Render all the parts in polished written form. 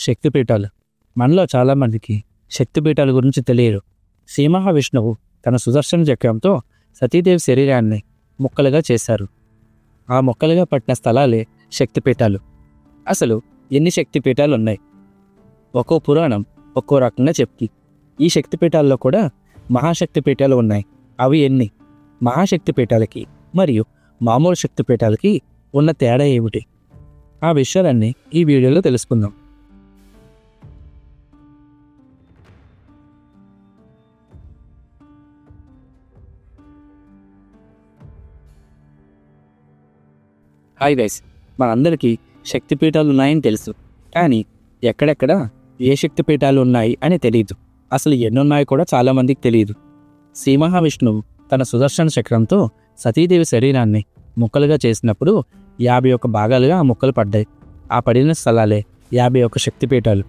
శక్తిపీఠాలు. మనలో చాలామందికి శక్తిపీఠాల గురించి తెలియదు. శ్రీ మహావిష్ణువు తన సుదర్శన చక్రంతో సతీదేవి శరీరాన్ని ముక్కలుగా చేశారు. ఆ ముక్కలుగా పట్టిన స్థలాలే శక్తిపీఠాలు. అసలు ఎన్ని శక్తిపీఠాలు ఉన్నాయి? ఒక్కో పురాణం ఒక్కో రకంగా చెప్తి. ఈ శక్తిపీఠాల్లో కూడా మహాశక్తిపీఠాలు ఉన్నాయి. అవి ఎన్ని? మహాశక్తిపీఠాలకి మరియు మామూలు శక్తిపీఠాలకి ఉన్న తేడా ఏమిటి? ఆ విషయాలన్నీ ఈ వీడియోలో తెలుసుకుందాం. హాయ్ గైస్, మనందరికీ శక్తిపీఠాలు ఉన్నాయని తెలుసు, కానీ ఎక్కడెక్కడ ఏ శక్తిపీఠాలు ఉన్నాయి అని తెలియదు. అసలు ఎన్ని ఉన్నాయో కూడా చాలామందికి తెలియదు. శ్రీ మహావిష్ణువు తన సుదర్శన చక్రంతో సతీదేవి శరీరాన్ని ముక్కలుగా చేసినప్పుడు 51 భాగాలుగా ఆ ముక్కలు పడ్డాయి. ఆ పడిన స్థలాలే 51 శక్తిపీఠాలు.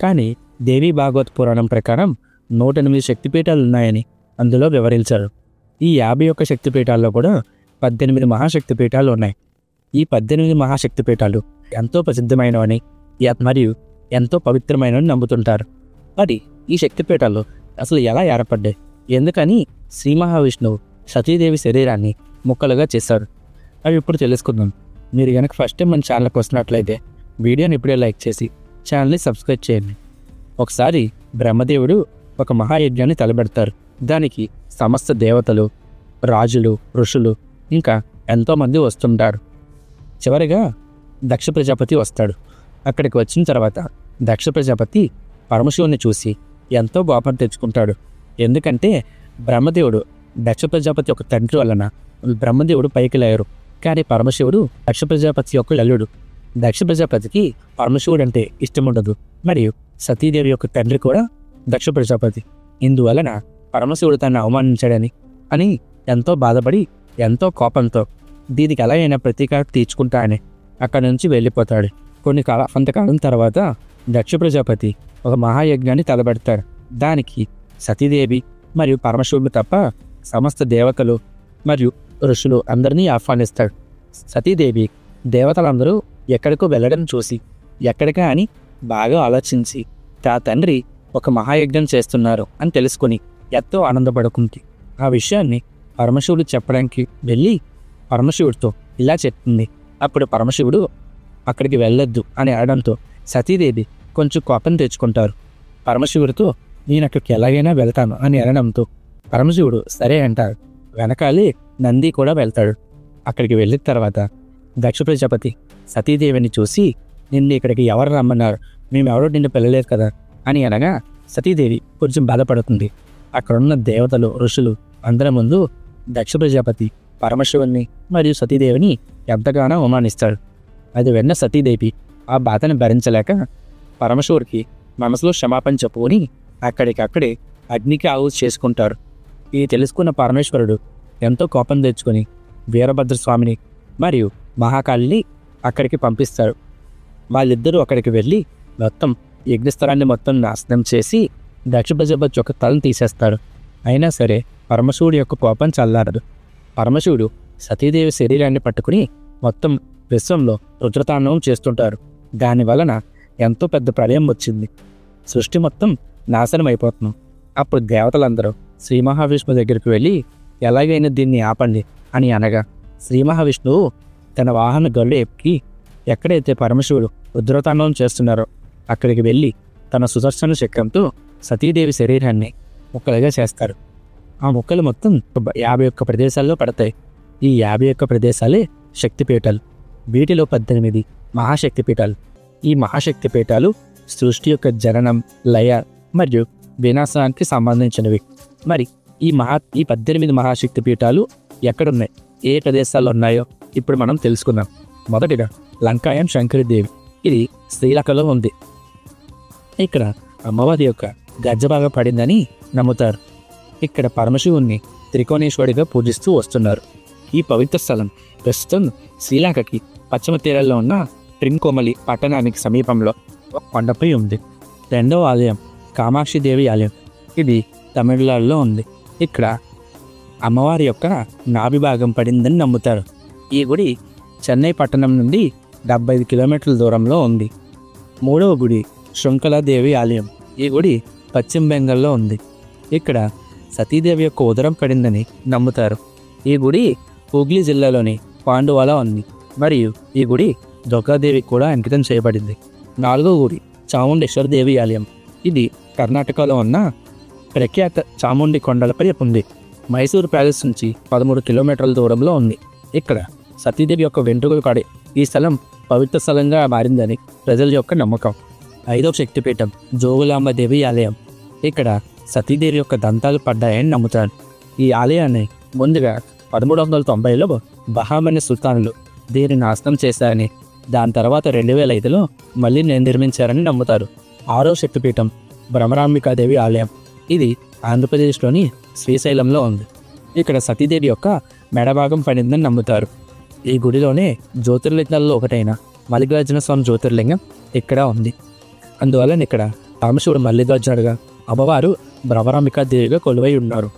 కానీ దేవీ భాగవత్ పురాణం ప్రకారం 108 శక్తిపీఠాలు ఉన్నాయని అందులో వివరించారు. ఈ 51 శక్తిపీఠాల్లో కూడా 18 మహాశక్తిపీఠాలు ఉన్నాయి. ఈ 18 మహాశక్తిపీఠాలు ఎంతో ప్రసిద్ధమైనవని మరియు ఎంతో పవిత్రమైనవని నమ్ముతుంటారు. మరి ఈ శక్తిపీఠాలు అసలు ఎలా ఏర్పడ్డాయి? ఎందుకని శ్రీ మహావిష్ణువు సతీదేవి శరీరాన్ని ముక్కలుగా చేశారు? అవి ఇప్పుడు తెలుసుకుందాం. మీరు కనుక ఫస్ట్ టైం మన ఛానల్కి వస్తున్నట్లయితే వీడియోని ఇప్పుడే లైక్ చేసి ఛానల్ని సబ్స్క్రైబ్ చేయండి. ఒకసారి బ్రహ్మదేవుడు ఒక మహాయజ్ఞాన్ని తలపెడతారు. దానికి సమస్త దేవతలు, రాజులు, ఋషులు ఇంకా ఎంతోమంది వస్తుంటారు. చివరిగా దక్ష ప్రజాపతి వస్తాడు. అక్కడికి వచ్చిన తర్వాత దక్ష ప్రజాపతి పరమశివుని చూసి ఎంతో కోపం తెచ్చుకుంటాడు. ఎందుకంటే బ్రహ్మదేవుడు దక్ష ప్రజాపతి యొక్క తండ్రి వలన బ్రహ్మదేవుడు పైకి లేరు, కానీ పరమశివుడు దక్ష ప్రజాపతి యొక్క అల్లుడు. దక్ష ప్రజాపతికి పరమశివుడు అంటే ఇష్టం ఉండదు, మరియు సతీదేవి యొక్క తండ్రి కూడా దక్ష ప్రజాపతి. ఇందువలన పరమశివుడు తనను అవమానించాడని ఎంతో బాధపడి ఎంతో కోపంతో దీనికి ఎలా అయినా ప్రతీకారం తీర్చుకుంటా అని అక్కడి నుంచి వెళ్ళిపోతాడు. కొంతకాలం తర్వాత దక్ష ప్రజాపతి ఒక మహాయజ్ఞాన్ని తలపెడతాడు. దానికి సతీదేవి మరియు పరమశివుడు తప్ప సమస్త దేవతలు మరియు ఋషులు అందరినీ ఆహ్వానిస్తాడు. సతీదేవి దేవతలందరూ ఎక్కడికో వెళ్ళడం చూసి ఎక్కడికా అని బాగా ఆలోచించి తా తండ్రి ఒక మహాయజ్ఞం చేస్తున్నారు అని తెలుసుకొని ఎంతో ఆనందపడుకుంది. ఆ విషయాన్ని పరమశివుడు చెప్పడానికి వెళ్ళి పరమశివుడితో ఇలా చెప్తుంది. అప్పుడు పరమశివుడు అక్కడికి వెళ్ళొద్దు అని అనడంతో సతీదేవి కొంచెం కోపం తెచ్చుకుంటారు. పరమశివుడితో నేను అక్కడికి ఎలాగైనా వెళ్తాను అని అనడంతో పరమశివుడు సరే అంటారు. వెనకాలే నంది కూడా వెళ్తాడు. అక్కడికి వెళ్ళిన తర్వాత దక్ష ప్రజాపతి సతీదేవిని చూసి నిన్ను ఇక్కడికి ఎవరు రమ్మన్నారు, మేమెవరో నిన్ను పిల్లలేదు కదా అని అనగా సతీదేవి కొంచెం బాధపడుతుంది. అక్కడున్న దేవతలు, ఋషులు అందరి ముందు దక్ష ప్రజాపతి పరమశివుని మరియు సతీదేవిని ఎంతగానో అవమానిస్తాడు. అది విన్న సతీదేవి ఆ బాధను భరించలేక పరమశివుడికి మనసులో క్షమాపణ చెప్పుకొని అక్కడికక్కడే అగ్నికి ఆహుతి చేసుకుంటారు. ఇది తెలుసుకున్న పరమేశ్వరుడు ఎంతో కోపం తెచ్చుకొని వీరభద్రస్వామిని మరియు మహాకాళిని అక్కడికి పంపిస్తారు. వాళ్ళిద్దరూ అక్కడికి వెళ్ళి మొత్తం యజ్ఞస్థలాన్ని మొత్తం నాశనం చేసి దక్ష ప్రజాపతి యొక్క తలను తీసేస్తాడు. అయినా సరే పరమశివుడి యొక్క కోపం చల్లారదు. పరమశివుడు సతీదేవి శరీరాన్ని పట్టుకుని మొత్తం విశ్వంలో రుద్రతాండవం చేస్తుంటారు. దానివలన ఎంతో పెద్ద ప్రళయం వచ్చింది. సృష్టి మొత్తం నాశనం అయిపోతున్నాం. అప్పుడు దేవతలందరూ శ్రీ మహావిష్ణువు దగ్గరికి వెళ్ళి ఎలాగైనా దీన్ని ఆపండి అని అనగా శ్రీ మహావిష్ణువు తన వాహన గరుడ ఎక్కి ఎక్కడైతే పరమశివుడు రుద్రతాండవం చేస్తున్నారో అక్కడికి వెళ్ళి తన సుదర్శన చక్రంతో సతీదేవి శరీరాన్ని ముక్కలుగా చేస్తారు. ఆ ముక్కలు మొత్తం 51 ప్రదేశాల్లో పడతాయి. ఈ 51 ప్రదేశాలే శక్తిపీఠాలు. వీటిలో 18 మహాశక్తిపీఠాలు. ఈ మహాశక్తిపీఠాలు సృష్టి యొక్క జననం, లయ మరియు వినాశానికి సంబంధించినవి. మరి ఈ 18 మహాశక్తిపీఠాలు ఎక్కడున్నాయి, ఏ ప్రదేశాల్లో ఉన్నాయో ఇప్పుడు మనం తెలుసుకుందాం. మొదటిగా లంకాయం శంకరీదేవి. ఇది శ్రీలంకలో ఉంది. ఇక్కడ అమ్మవారి యొక్క గర్జభాగం పడిందని నమ్ముతారు. ఇక్కడ పరమశివుణ్ణి త్రికోణేశ్వరుడిగా పూజిస్తూ వస్తున్నారు. ఈ పవిత్ర స్థలం ప్రస్తుతం శ్రీలంకకి పశ్చిమ తీరాల్లో ఉన్న ట్రింకోమలి పట్టణానికి సమీపంలో ఒక కొండపై ఉంది. రెండవ ఆలయం కామాక్షిదేవి ఆలయం. ఇది తమిళనాడులో ఉంది. ఇక్కడ అమ్మవారి యొక్క నాభి భాగం పడిందని నమ్ముతారు. ఈ గుడి చెన్నై పట్టణం నుండి 75 కిలోమీటర్ల దూరంలో ఉంది. మూడవ గుడి శృంఖలాదేవి ఆలయం. ఈ గుడి పశ్చిమ బెంగాల్లో ఉంది. ఇక్కడ సతీదేవి యొక్క ఉదరం పడిందని నమ్ముతారు. ఈ గుడి హూగ్లీ జిల్లాలోని పాండువాలా ఉంది మరియు ఈ గుడి దుర్గాదేవికి కూడా అంకితం చేయబడింది. 4వ గుడి చాముండేశ్వరి దేవి ఆలయం. ఇది కర్ణాటకలో ఉన్న ప్రఖ్యాత చాముండి కొండలపై ఉంది. మైసూర్ ప్యాలెస్ నుంచి 13 కిలోమీటర్ల దూరంలో ఉంది. ఇక్కడ సతీదేవి యొక్క వెంట్రుకలు కాడే ఈ స్థలం పవిత్ర స్థలంగా మారిందని ప్రజల యొక్క నమ్మకం. 5వ శక్తిపీఠం జోగులాంబ దేవి ఆలయం. ఇక్కడ సతీదేవి యొక్క దంతాలు పడ్డాయని నమ్ముతారు. ఈ ఆలయాన్ని ముందుగా 1390లో బహామని సుల్తానులు దీన్ని నాశనం చేశారని, దాని తర్వాత 2005లో మళ్ళీ నిర్మించారని నమ్ముతారు. 6వ శక్తిపీఠం భ్రమరాంబికాదేవి ఆలయం. ఇది ఆంధ్రప్రదేశ్లోని శ్రీశైలంలో ఉంది. ఇక్కడ సతీదేవి యొక్క మెడభాగం పడిందని నమ్ముతారు. ఈ గుడిలోనే జ్యోతిర్లింగాల్లో ఒకటైన మల్లికార్జున స్వామి జ్యోతిర్లింగం ఇక్కడ ఉంది. అందువలన ఇక్కడ రామశివుడు మల్లికార్జునుడుగా, అమ్మవారు భ్రమరాంబికాదేవిగా కొలువై ఉన్నారు.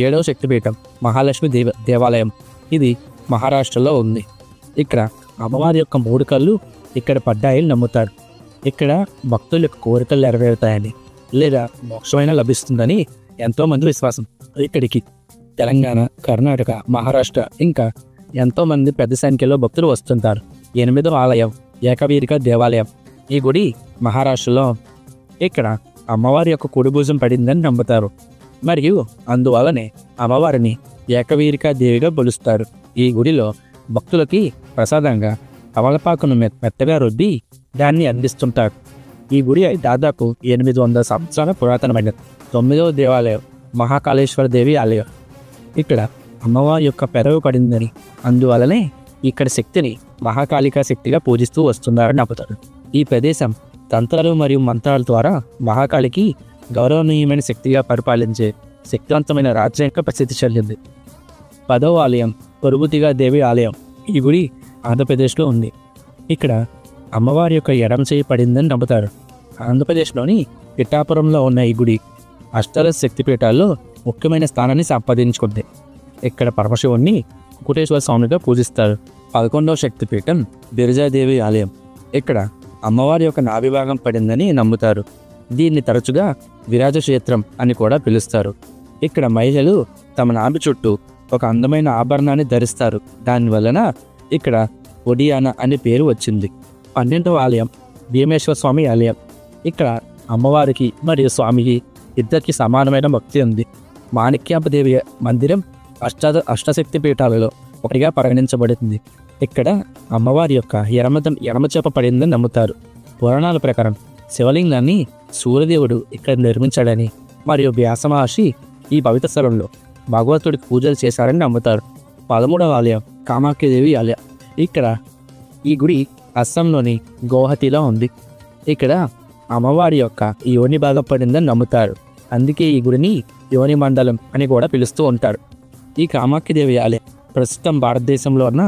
7వ శక్తిపీఠం మహాలక్ష్మి దేవాలయం. ఇది మహారాష్ట్రలో ఉంది. ఇక్కడ అమ్మవారి యొక్క 3 కళ్ళు ఇక్కడ పడ్డాయని నమ్ముతారు. ఇక్కడ భక్తుల యొక్క కోరికలు నెరవేరుతాయని లేదా మోక్షమైన లభిస్తుందని ఎంతోమంది విశ్వాసం. ఇక్కడికి తెలంగాణ, కర్ణాటక, మహారాష్ట్ర ఇంకా ఎంతోమంది పెద్ద సంఖ్యలో భక్తులు వస్తుంటారు. 8వ ఆలయం ఏకవీరిక దేవాలయం. ఈ గుడి మహారాష్ట్రలో. ఇక్కడ అమ్మవారి యొక్క కుడి భుజం పడిందని నమ్ముతారు మరియు అందువలనే అమ్మవారిని ఏకవీరిక దేవిగా కొలుస్తారు. ఈ గుడిలో భక్తులకి ప్రసాదంగా కమలపాకును మెత్తగా రుద్ది దాన్ని అందిస్తుంటారు. ఈ గుడి దాదాపు 800 సంవత్సరాల పురాతనమైనది. 9వ దేవాలయం మహాకాళేశ్వర దేవి ఆలయం. ఇక్కడ అమ్మవారి యొక్క పెదవి పడిందని, అందువలనే ఇక్కడ శక్తిని మహాకాళికా శక్తిగా పూజిస్తూ వస్తున్నారని నమ్ముతారు. ఈ ప్రదేశం తంత్రాలు మరియు మంత్రాల ద్వారా మహాకాళికి గౌరవనీయమైన శక్తిగా పరిపాలించే శక్తివంతమైన రాజ్యంగా ప్రసిద్ధి చెందింది. 10వ ఆలయం పొరుగుతిగా దేవి ఆలయం. ఈ గుడి ఆంధ్రప్రదేశ్లో ఉంది. ఇక్కడ అమ్మవారి యొక్క ఎడమ చేయి పడిందని నమ్ముతారు. ఆంధ్రప్రదేశ్లోని పిఠాపురంలో ఉన్న ఈ గుడి అష్టాదశ శక్తిపీఠాల్లో ముఖ్యమైన స్థానాన్ని సంపాదించుకుంది. ఇక్కడ పరమశివుణ్ణి కుకుటేశ్వర స్వామిగా పూజిస్తారు. 11వ శక్తిపీఠం బిరజాదేవి ఆలయం. ఇక్కడ అమ్మవారి యొక్క నాభిభాగం పడిందని నమ్ముతారు. దీన్ని తరచుగా విరాజ క్షేత్రం అని కూడా పిలుస్తారు. ఇక్కడ మహిళలు తమ నాభి చుట్టూ ఒక అందమైన ఆభరణాన్ని ధరిస్తారు. దానివలన ఇక్కడ ఒడియానా అనే పేరు వచ్చింది. 12వ ఆలయం భీమేశ్వర స్వామి ఆలయం. ఇక్కడ అమ్మవారికి మరియు స్వామికి ఇద్దరికి సమానమైన భక్తి ఉంది. మాణిక్యాంబదేవి మందిరం అష్టశక్తి పీఠాలలో ఒకటిగా పరిగణించబడుతుంది. ఇక్కడ అమ్మవారి యొక్క ఎడమచేప పడిందని నమ్ముతారు. పురాణాల ప్రకారం శివలింగాన్ని సూర్యదేవుడు ఇక్కడ నిర్మించాడని మరియు వ్యాస మహర్షి ఈ పవిత్ర స్థలంలో భగవంతుడికి పూజలు చేశారని నమ్ముతారు. 13వ ఆలయం కామాఖ్యదేవి ఆలయం. ఇక్కడ ఈ గుడి అస్సాంలోని గౌహతిలో ఉంది. ఇక్కడ అమ్మవారి యొక్క యోని భాగం పడిందని నమ్ముతారు. అందుకే ఈ గుడిని యోని మండలం అని కూడా పిలుస్తూ ఉంటారు. ఈ కామాఖ్యదేవి ఆలయం ప్రస్తుతం భారతదేశంలో ఉన్న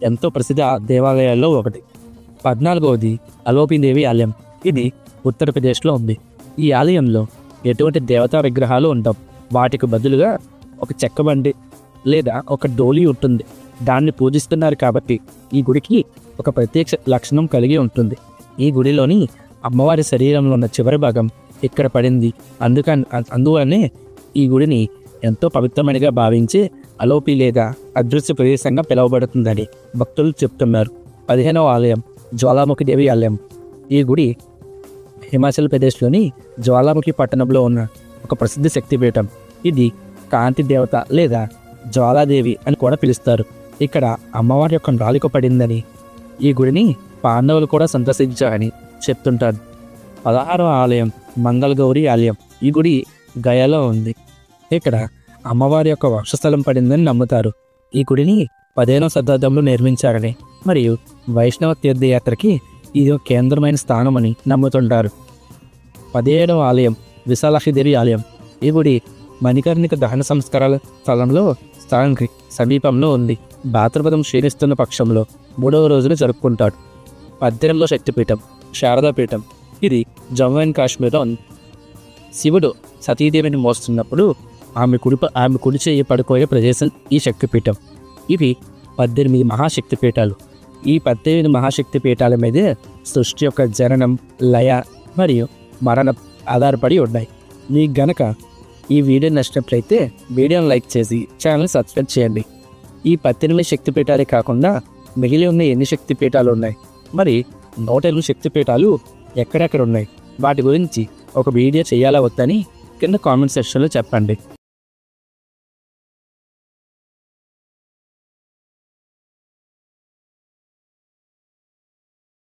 ఎంతో ప్రసిద్ధ దేవాలయాల్లో ఒకటి. 14వది అలోపిదేవి ఆలయం. ఇది ఉత్తరప్రదేశ్లో ఉంది. ఈ ఆలయంలో ఎటువంటి దేవతా విగ్రహాలు ఉండవు. వాటికి బదులుగా ఒక చెక్క బండి లేదా ఒక డోలి ఉంటుంది. దాన్ని పూజిస్తున్నారు కాబట్టి ఈ గుడికి ఒక ప్రత్యేక లక్షణం కలిగి ఉంటుంది. ఈ గుడిలోని అమ్మవారి శరీరంలో ఉన్న చివరి భాగం ఇక్కడ పడింది. అందువల్లనే ఈ గుడిని ఎంతో పవిత్రమైనగా భావించి అలోపి లేదా అదృశ్య ప్రదేశంగా పిలువబడుతుందని భక్తులు చెప్తున్నారు. 15వ ఆలయం జ్వాలాముఖి దేవి ఆలయం. ఈ గుడి హిమాచల్ ప్రదేశ్లోని జ్వాలాముఖి పట్టణంలో ఉన్న ఒక ప్రసిద్ధ శక్తిపీఠం. ఇది కాంతి దేవత లేదా జ్వాలాదేవి అని కూడా పిలుస్తారు. ఇక్కడ అమ్మవారి యొక్క నాలుక పడిందని, ఈ గుడిని పాండవులు కూడా సందర్శించారని చెప్తుంటారు. 16వ ఆలయం మంగళగౌరి ఆలయం. ఈ గుడి గయాలో ఉంది. ఇక్కడ అమ్మవారి యొక్క వక్షస్థలం పడిందని నమ్ముతారు. ఈ గుడిని 15వ శతాబ్దంలో నిర్మించారని మరియు వైష్ణవ తీర్థయాత్రకి ఇది ఒక కేంద్రమైన స్థానమని నమ్ముతుంటారు. 17వ ఆలయం విశాలాక్షిదేవి ఆలయం. ఈ గుడి మణికర్ణిక దహన సంస్కారాల స్థలానికి సమీపంలో ఉంది. భాద్రపదం క్షీణిస్తున్న పక్షంలో 3వ రోజున జరుపుకుంటాడు. 18వ శక్తిపీఠం శారదాపీఠం. ఇది జమ్మూ అండ్ కాశ్మీర్లో ఉంది. శివుడు సతీదేవిని మోస్తున్నప్పుడు ఆమె కుడి చేయి పడుకోయే ప్రదేశం ఈ శక్తిపీఠం. ఇవి 18 మహాశక్తిపీఠాలు. ఈ 18 మహాశక్తిపీఠాల మీదే సృష్టి యొక్క జననం, లయ మరియు మరణం ఆధారపడి ఉన్నాయి. మీకు గనక ఈ వీడియో నచ్చినట్లయితే వీడియోని లైక్ చేసి ఛానల్ సబ్స్క్రైబ్ చేయండి. ఈ 18 శక్తిపీఠాలే కాకుండా మిగిలి ఉన్న ఎన్ని శక్తిపీఠాలు ఉన్నాయి, మరి 108 శక్తిపీఠాలు ఎక్కడెక్కడ ఉన్నాయి, వాటి గురించి ఒక వీడియో చేయాలా వద్దని కింద కామెంట్ సెక్షన్లో చెప్పండి.